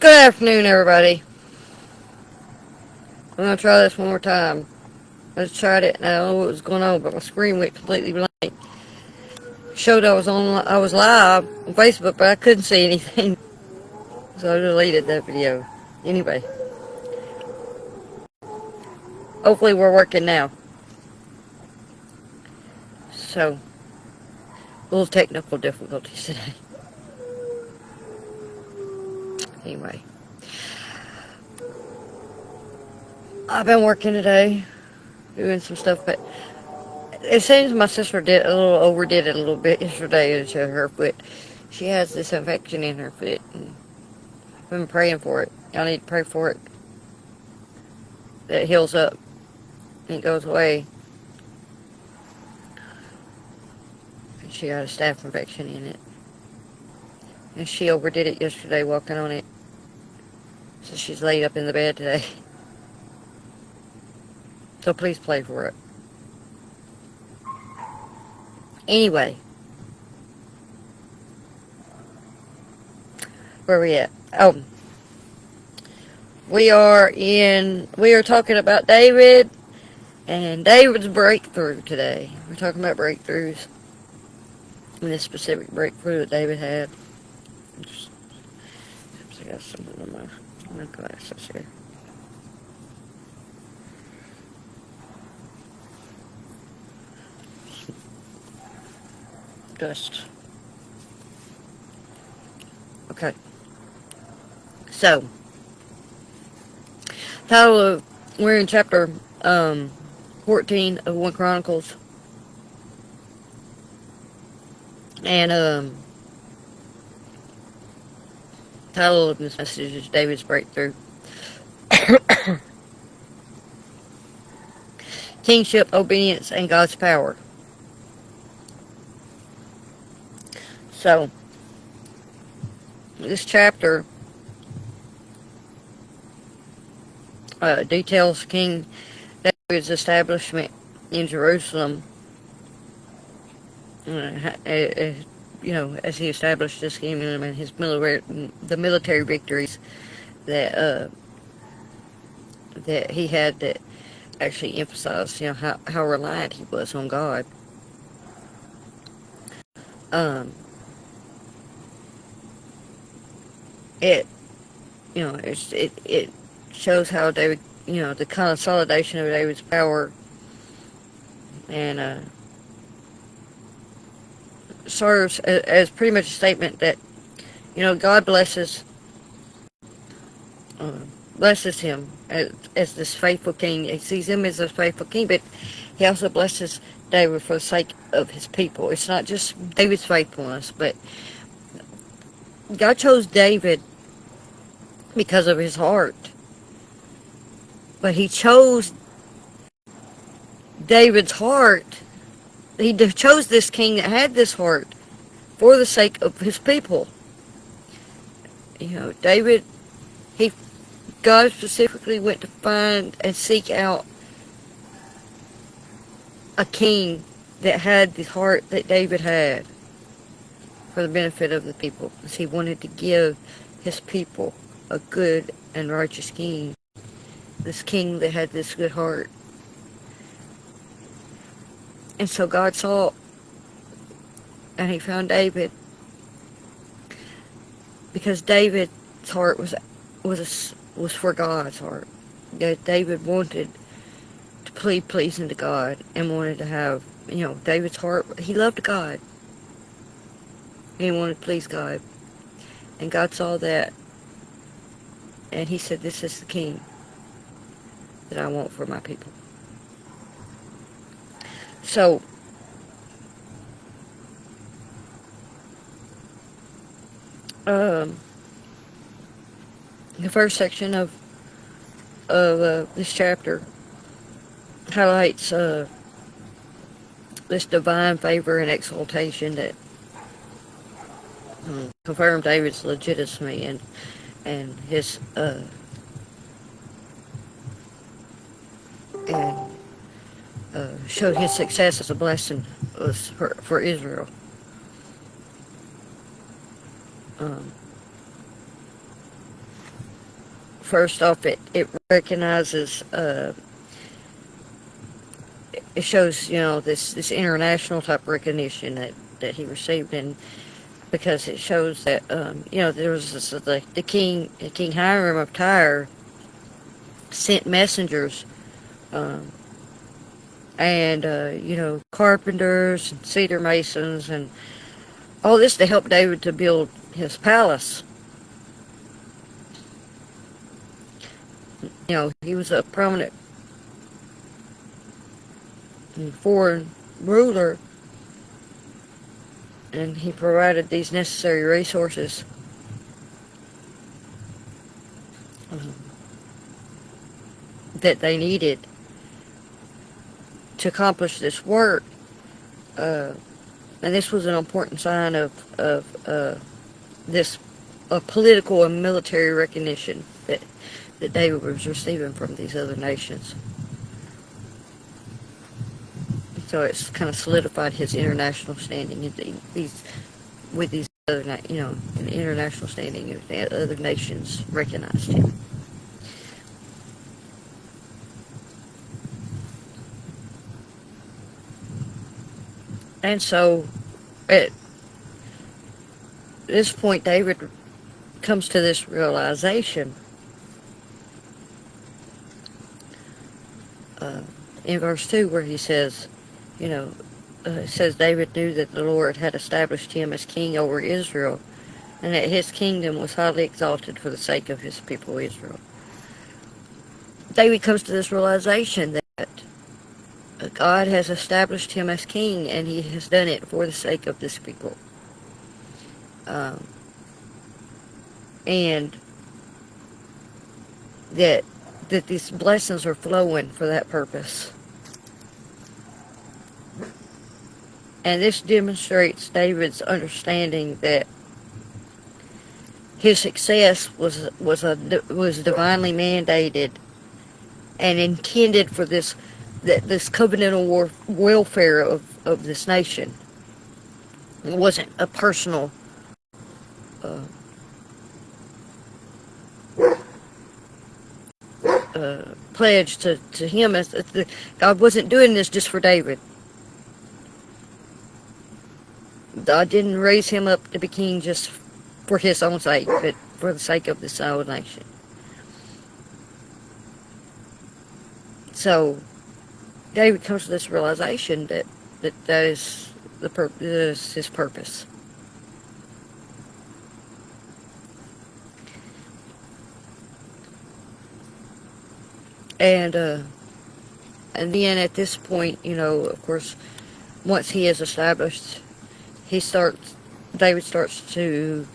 Good afternoon, everybody. I'm gonna try this one more time. I just tried it and I don't know what was going on, but my screen went completely blank. Showed I was live on Facebook, but I couldn't see anything, so I deleted that video. Anyway, hopefully we're working now. So, a little technical difficulties today. Anyway, I've been working today, doing some stuff, but it seems my sister overdid it a little bit yesterday to her foot. She has this infection in her foot, and I've been praying for it. Y'all need to pray for it. That it heals up and it goes away. And she got a staph infection in it. And she overdid it yesterday walking on it. So she's laid up in the bed today. So please pray for it. Anyway. Where are we at? Oh. We are talking about David and David's breakthrough today. We're talking about breakthroughs. And this specific breakthrough that David had. I got something on my glasses here. Dust. Okay. So, we're in chapter 14 of 1 Chronicles. And title of this message is David's Breakthrough. Kingship, obedience, and God's power. So, this chapter details King David's establishment in Jerusalem. As he established this kingdom and the military victories that he had that actually emphasized, how reliant he was on God. It shows how David, the consolidation of David's power, and serves as pretty much a statement that, God blesses him as this faithful king. He sees him as a faithful king, but he also blesses David for the sake of his people. It's not just David's faithfulness, but God chose David because of his heart. But he chose David's heart. He chose this king that had this heart for the sake of his people. David, God specifically went to find and seek out a king that had the heart that David had for the benefit of the people, because he wanted to give his people a good and righteous king. This king that had this good heart. And so God saw, and he found David, because David's heart was for God's heart. David wanted to pleasing to God, and wanted to have, David's heart. He loved God. He wanted to please God. And God saw that, and he said, this is the king that I want for my people. So, the first section of this chapter highlights this divine favor and exaltation that confirmed David's legitimacy and his showed his success as a blessing for Israel. first off, it recognizes, it shows, this international type recognition that he received, and because it shows that, there was King Hiram of Tyre sent messengers, um, and, carpenters and cedar masons and all this to help David to build his palace. He was a prominent foreign ruler, and he provided these necessary resources, um, that they needed to accomplish this work. And this was an important sign of this political and military recognition that David was receiving from these other nations. So it's kind of solidified his international standing with these other, an international standing. Other nations recognized him. And so, at this point, David comes to this realization, in verse 2, where he says, it says David knew that the Lord had established him as king over Israel, and that his kingdom was highly exalted for the sake of his people Israel. David comes to this realization that God has established him as king, and he has done it for the sake of this people. And that these blessings are flowing for that purpose. And this demonstrates David's understanding that his success was divinely mandated and intended for this covenantal welfare of this nation. It wasn't a personal pledge to him. God wasn't doing this just for David. God didn't raise him up to be king just for his own sake, but for the sake of this whole nation. So David comes to this realization that is his purpose. And then at this point, of course, once he is established, David starts to,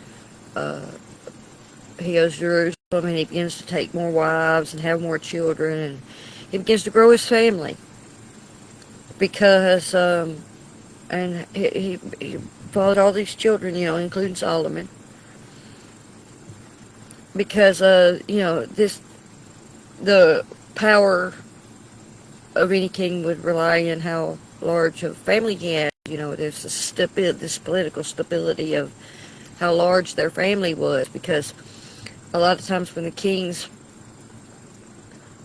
he goes to Jerusalem, and he begins to take more wives and have more children, and he begins to grow his family. Because, and he fathered all these children, including Solomon. Because, the power of any king would rely on how large a family he had. There's this political stability of how large their family was, because a lot of times when the kings,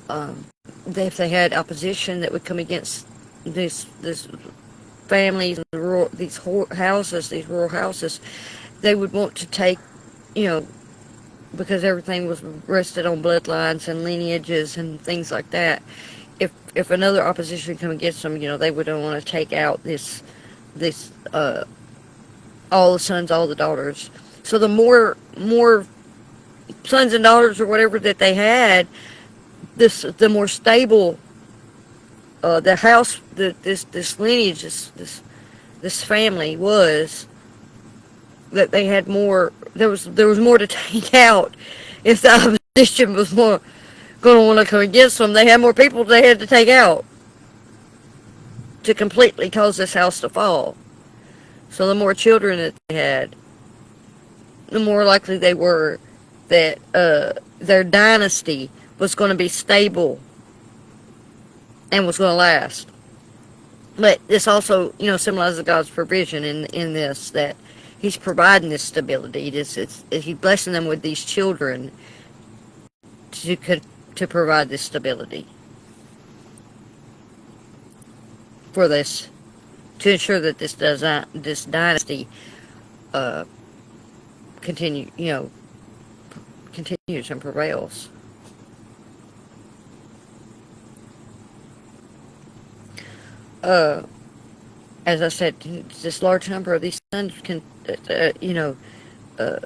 if they had opposition that would come against this families and these rural houses, they would want to take, because everything was rested on bloodlines and lineages and things like that. If another opposition come against them, they would want to take out this all the sons, all the daughters. So the more sons and daughters or whatever that they had, the more stable the house, this lineage, this family was. That they had more. There was more to take out. If the opposition was more going to want to come against them, they had more people they had to take out to completely cause this house to fall. So the more children that they had, the more likely they were that their dynasty was going to be stable and was going to last. But this also, symbolizes God's provision in this, that He's providing this stability. He's blessing them with these children to to provide this stability for this, to ensure that this dynasty uh, continue, continues and prevails. Uh, as I said, this large number of these sons can, uh,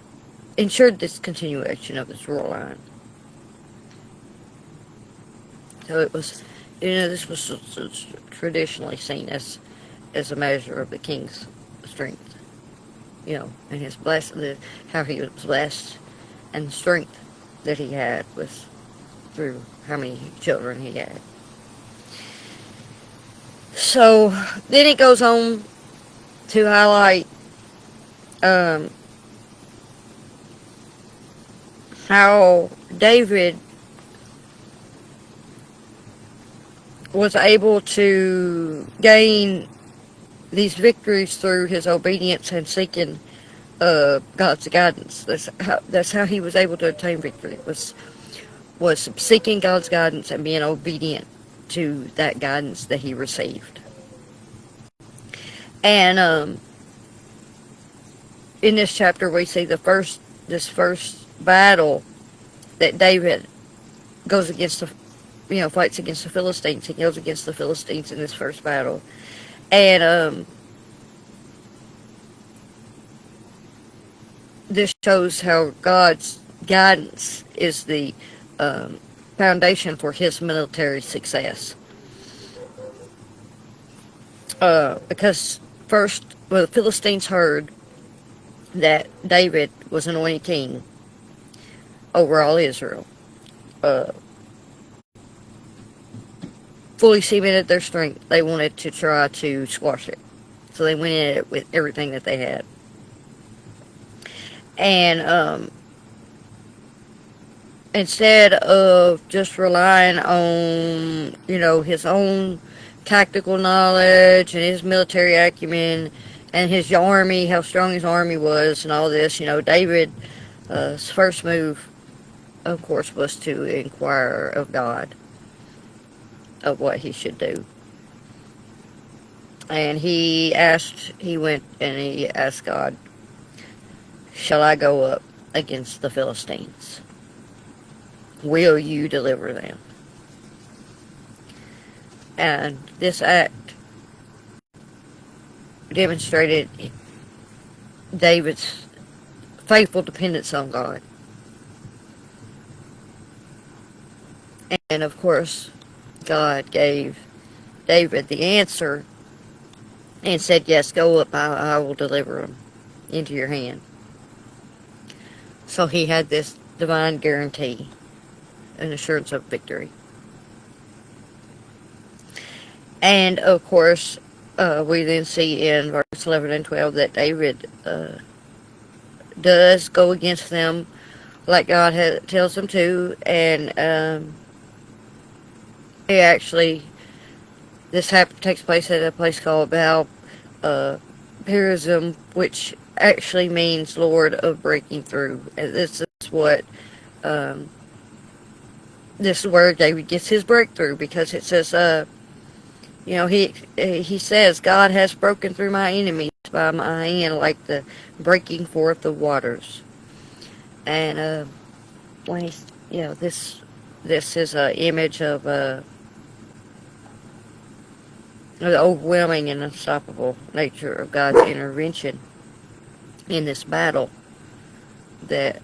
ensured this continuation of this royal line. So it was, this was traditionally seen as a measure of the king's strength, and his how he was blessed, and the strength that he had was through how many children he had. So then it goes on to highlight how David was able to gain these victories through his obedience and seeking God's guidance. That's how he was able to obtain victory, was seeking God's guidance and being obedient to that guidance that he received. And in this chapter, we see this first battle that David goes against fights against the Philistines. He goes against the Philistines in this first battle, and this shows how God's guidance is the foundation for his military success. Because first, the Philistines heard that David was anointed king over all Israel. Fully cemented their strength. They wanted to try to squash it. So they went in it with everything that they had. And instead of just relying on, his own tactical knowledge and his military acumen and his army, how strong his army was and all this, David's first move, of course, was to inquire of God of what he should do. And he went and he asked God, shall I go up against the Philistines? Will you deliver them? And this act demonstrated David's faithful dependence on God. And of course, God gave David the answer and said, yes, go up, I will deliver them into your hand. So he had this divine guarantee, an assurance of victory. And of course, we then see in verse 11 and 12 that David does go against them like God tells him to, and he actually, this takes place at a place called Baal Perazim, which actually means Lord of breaking through. And this is what this is where David gets his breakthrough, because it says he says, God has broken through my enemies by my hand like the breaking forth of waters. And when he's, this is an image of the overwhelming and unstoppable nature of God's intervention in this battle that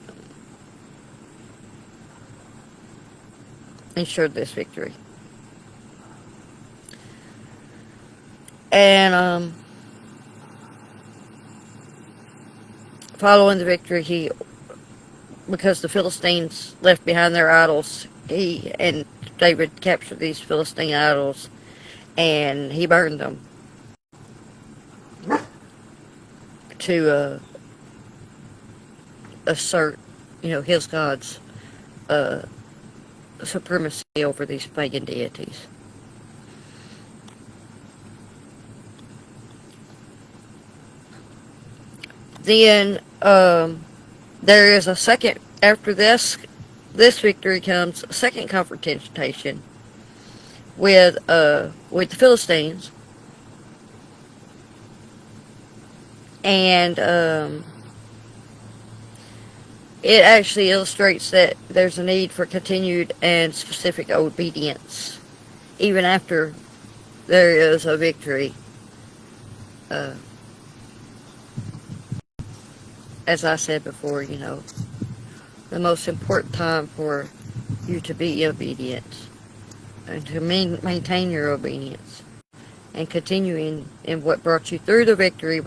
ensured this victory. And following the victory, because the Philistines left behind their idols, he and David captured these Philistine idols and he burned them to assert, his God's supremacy over these pagan deities. Then there is a second, after this, this victory comes a second confrontation with the Philistines, and it actually illustrates that there's a need for continued and specific obedience, even after there is a victory. Uh, as I said before, the most important time for you to be obedient and to maintain your obedience and continuing in what brought you through the victory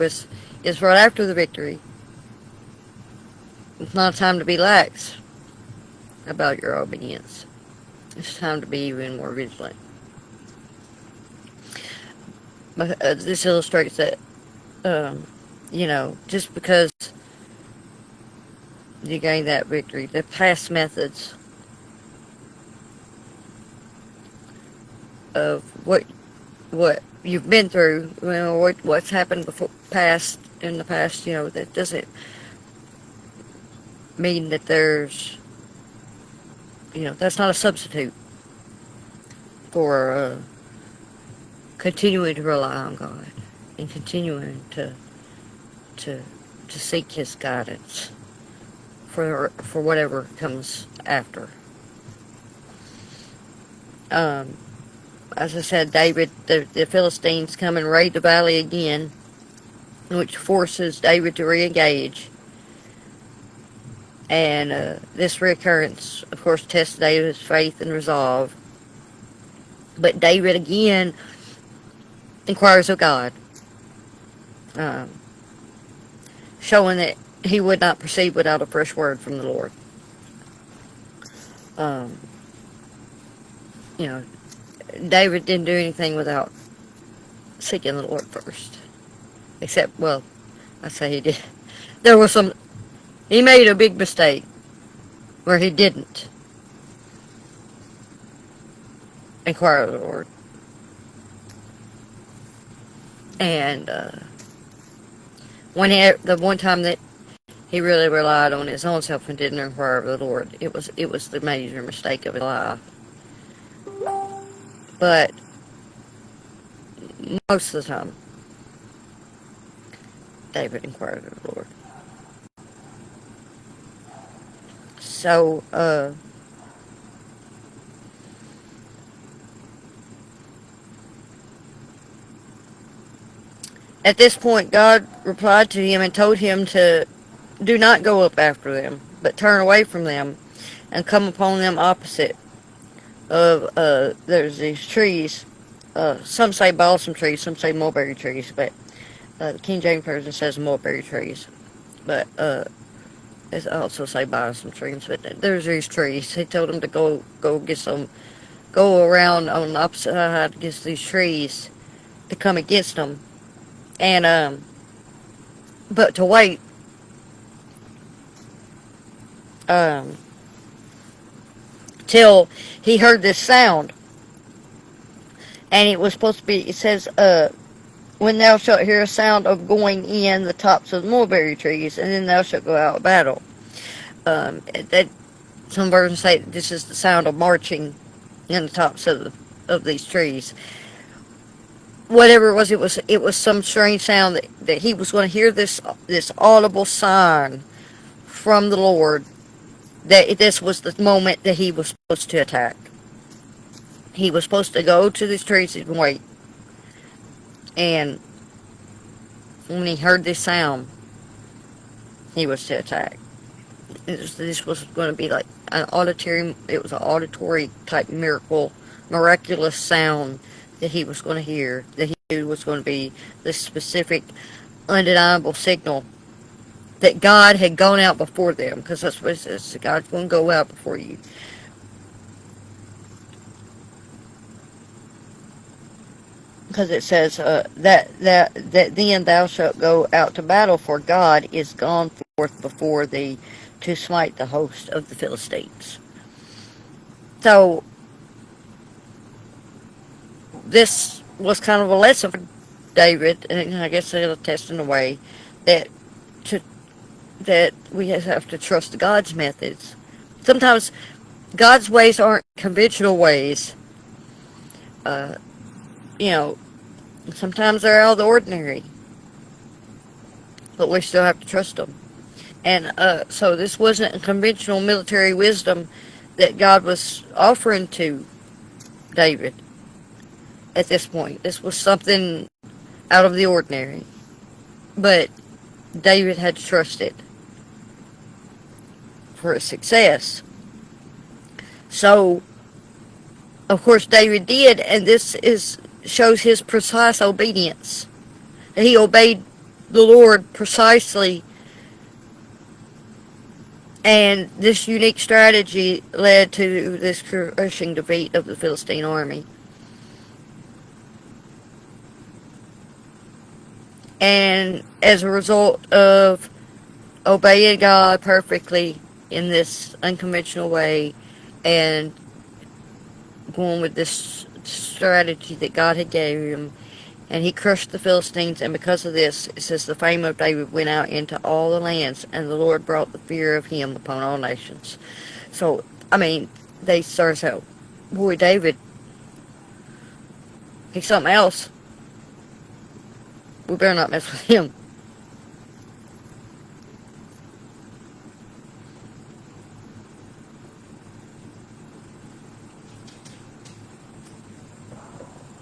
is right after the victory. It's not a time to be lax about your obedience. It's time to be even more vigilant. But this illustrates that, just because you gain that victory, the past methods of what you've been through, what's happened in the past, that doesn't mean that there's, that's not a substitute for continuing to rely on God and continuing to seek His guidance for whatever comes after. As I said, David, the Philistines come and raid the valley again, which forces David to re-engage. And this recurrence, of course, tests David's faith and resolve. But David again inquires of God, showing that he would not proceed without a fresh word from the Lord. David didn't do anything without seeking the Lord first. Except, well, I say he did. He made a big mistake where he didn't inquire of the Lord. And the one time that he really relied on his own self and didn't inquire of the Lord, it was the major mistake of his life. But most of the time, David inquired of the Lord. So, at this point, God replied to him and told him to do not go up after them, but turn away from them and come upon them opposite of, there's these trees. Some say balsam trees, some say mulberry trees, but the King James Version says mulberry trees. But I also say balsam trees, but there's these trees. He told him to go around on the opposite side against these trees to come against them. And, but to wait, till he heard this sound. And it was supposed to be, it says, when thou shalt hear a sound of going in the tops of the mulberry trees, and then thou shalt go out of battle. That some versions say this is the sound of marching in the tops of these trees. Whatever it was some strange sound that he was going to hear this audible sign from the Lord that this was the moment that he was supposed to attack. He was supposed to go to these trees and wait. And when he heard this sound, he was to attack. This was going to be like it was an auditory type miraculous sound that he was going to hear, that he knew was going to be this specific, undeniable signal that God had gone out before them, because that's what it says, God's going to go out before you. Because it says that then thou shalt go out to battle, for God is gone forth before thee to smite the host of the Philistines. So this was kind of a lesson for David, and I guess a test in a way, that we have to trust God's methods. Sometimes God's ways aren't conventional ways. Uh, you know, sometimes they're out of the ordinary, but we still have to trust them. And so this wasn't a conventional military wisdom that God was offering to David at this point. This was something out of the ordinary. But David had to trust it for his success. So, of course, David did, and this is shows his precise obedience. He obeyed the Lord precisely, and this unique strategy led to this crushing defeat of the Philistine army. And as a result of obeying God perfectly in this unconventional way and going with this strategy that God had gave him, and he crushed the Philistines, and because of this, it says the fame of David went out into all the lands, and the Lord brought the fear of him upon all nations. So, I mean, they started saying, boy, David, he's something else. We better not mess with him.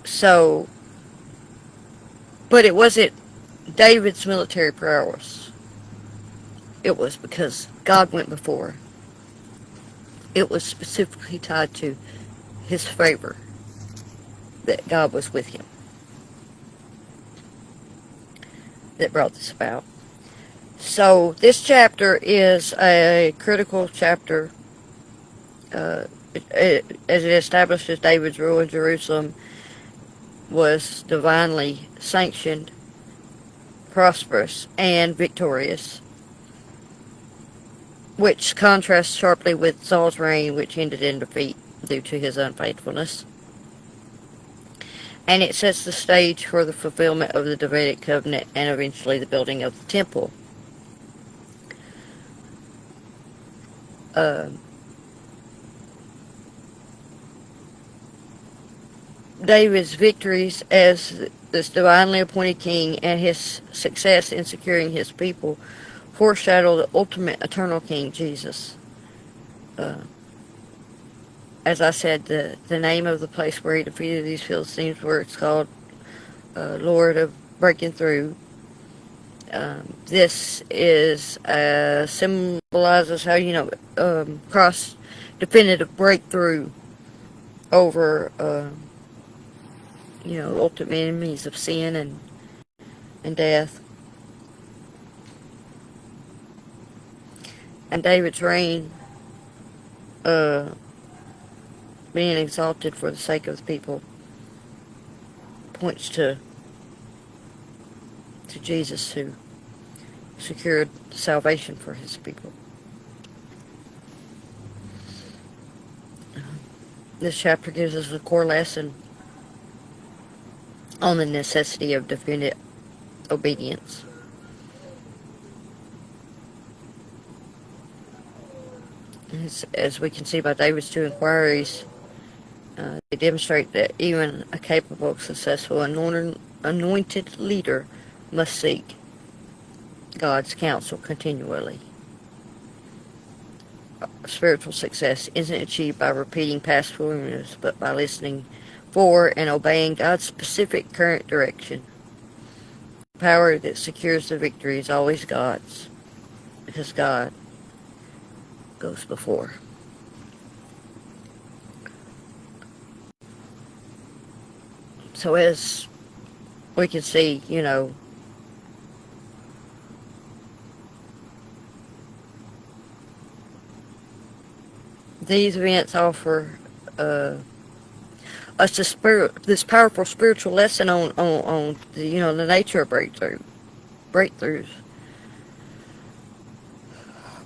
So, but it wasn't David's military prowess. It was because God went before. It was specifically tied to his favor, that God was with him, that brought this about. So this chapter is a critical chapter as it establishes David's rule in Jerusalem was divinely sanctioned, prosperous, and victorious, which contrasts sharply with Saul's reign, which ended in defeat due to his unfaithfulness. And it sets the stage for the fulfillment of the Davidic covenant and eventually the building of the temple. David's victories as this divinely appointed king and his success in securing his people foreshadow the ultimate eternal king, Jesus. Uh, as I said, the name of the place where he defeated these Philistines, where it's called Lord of Breaking Through. This is symbolizes how, cross definitive breakthrough over ultimate enemies of sin and death. And David's reign being exalted for the sake of the people points to Jesus, who secured salvation for his people. This chapter gives us a core lesson on the necessity of definite obedience. As we can see by David's two inquiries, they demonstrate that even a capable, successful, anointed leader must seek God's counsel continually. Spiritual success isn't achieved by repeating past formulas, but by listening for and obeying God's specific current direction. The power that secures the victory is always God's, because God goes before. So as we can see, these events offer us this powerful spiritual lesson on the nature of breakthroughs,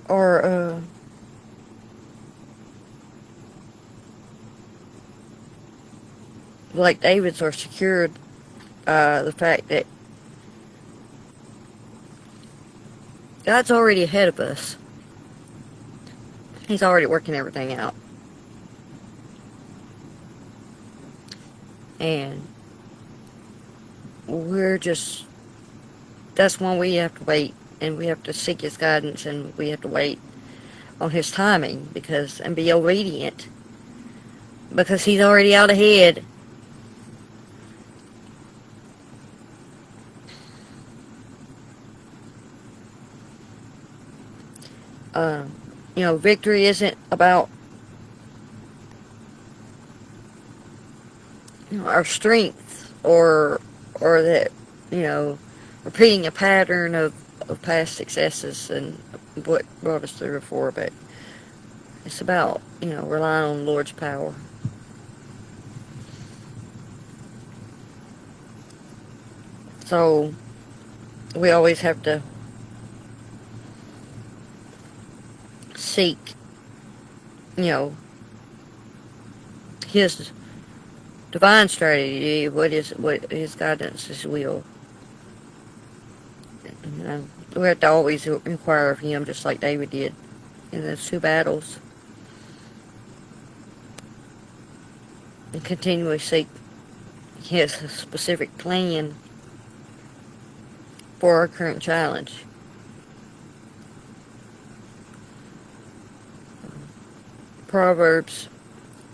or like David's, are secured the fact that God's already ahead of us. He's already working everything out. And we're just, that's why we have to wait, and we have to seek His guidance, and we have to wait on His timing, and be obedient, because He's already out ahead. Uh, Victory isn't about our strength, or that, repeating a pattern of past successes and what brought us through before, but it's about, relying on the Lord's power. So we always have to seek, His divine strategy, what His guidance, His will. We have to always inquire of Him, just like David did in those 2 battles, and continually seek His specific plan for our current challenge. Proverbs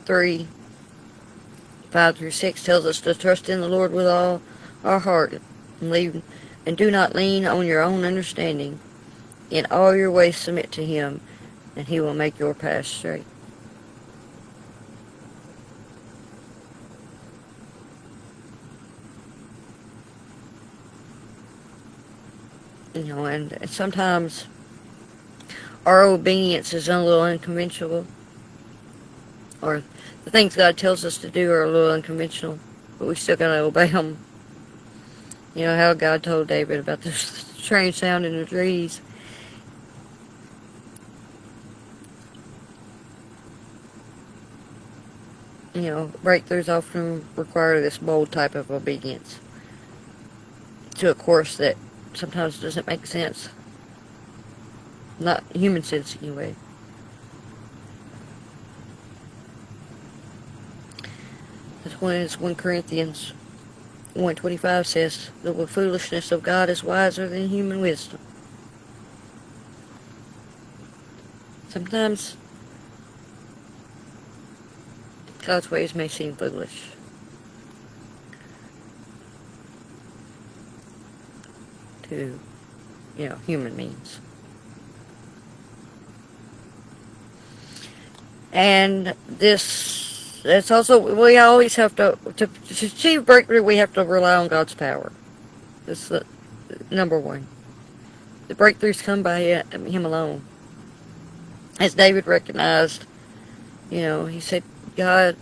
3:5-6 tells us to trust in the Lord with all our heart, and do not lean on your own understanding. In all your ways submit to Him, and He will make your path straight. And sometimes our obedience is a little unconventional, or the things God tells us to do are a little unconventional, but we still gotta obey them. How God told David about the strange sound in the trees. Breakthroughs often require this bold type of obedience to a course that sometimes doesn't make sense. Not human sense, anyway. That's when 1 Corinthians 1:25 says, the foolishness of God is wiser than human wisdom. Sometimes God's ways may seem foolish. To, human means. And that's also, we always have to achieve breakthrough, we have to rely on God's power. That's the number one. The breakthroughs come by Him alone. As David recognized, he said, God,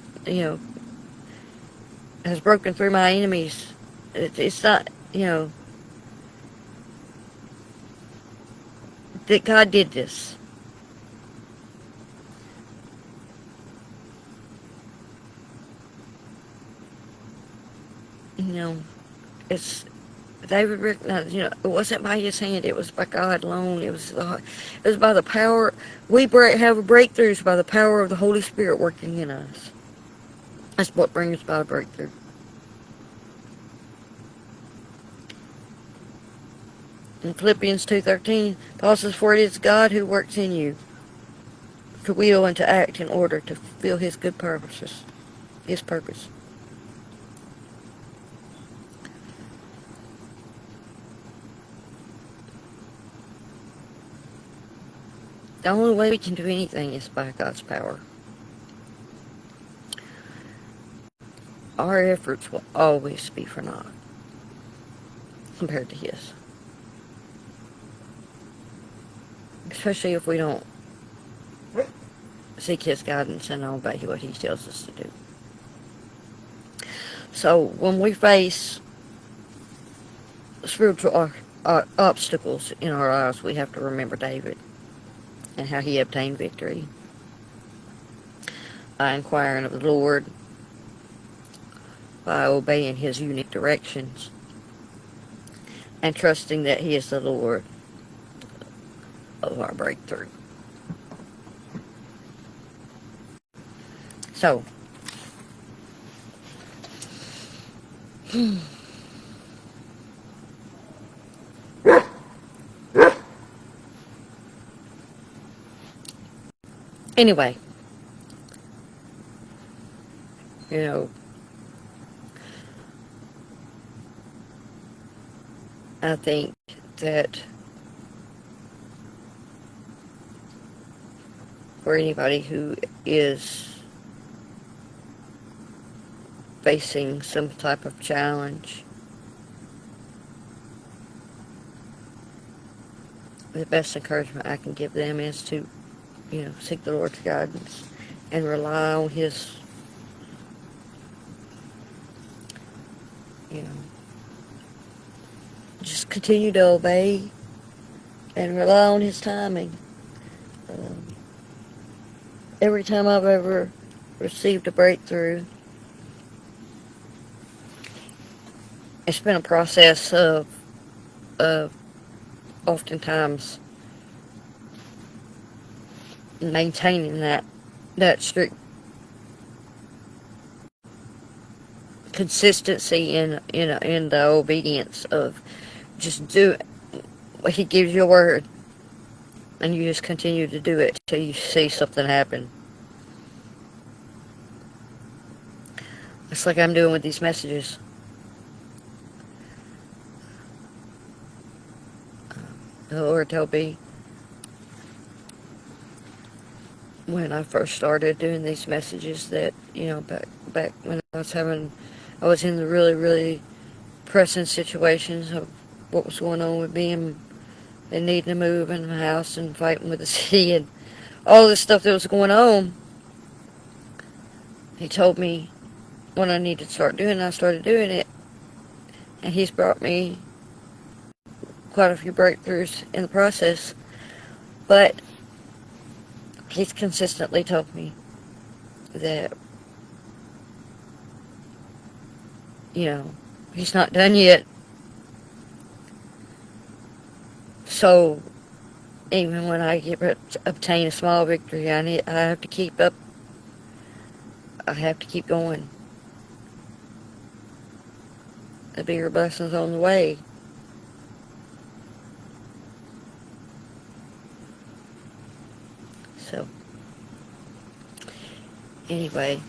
has broken through my enemies. It's not, that God did this. It's David recognized, it wasn't by his hand, it was by God alone. It was by the power. We have breakthroughs by the power of the Holy Spirit working in us. That's what brings about a breakthrough. In Philippians 2:13, Paul says, for it is God who works in you to will and to act in order to fulfill His good purposes, His purpose. The only way we can do anything is by God's power. Our efforts will always be for naught compared to His. Especially if we don't seek His guidance and obey what He tells us to do. So when we face spiritual obstacles in our lives, we have to remember David and how he obtained victory by inquiring of the Lord, by obeying His unique directions, and trusting that He is the Lord of our breakthrough. So, Anyway, you know, I think that for anybody who is facing some type of challenge, the best encouragement I can give them is to, seek the Lord's guidance and rely on His, you know, just continue to obey and rely on His timing. Every time I've ever received a breakthrough, it's been a process of oftentimes maintaining that strict consistency in the obedience of just do what He gives you a word, and you just continue to do it till you see something happen. It's like I'm doing with these messages. The Lord told me when I first started doing these messages that, back when I was in the really, really pressing situations of what was going on with me and needing to move in my house and fighting with the city and all this stuff that was going on. He told me what I needed to start doing, and I started doing it. And He's brought me quite a few breakthroughs in the process. But He's consistently told me that, He's not done yet. So even when I obtain a small victory, I have to keep up. I have to keep going. The bigger blessings on the way. So, anyway,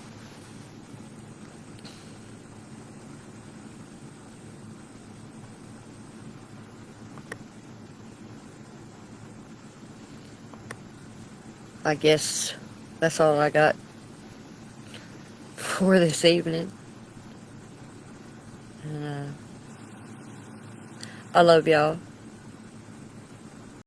I guess that's all I got for this evening. And, I love y'all.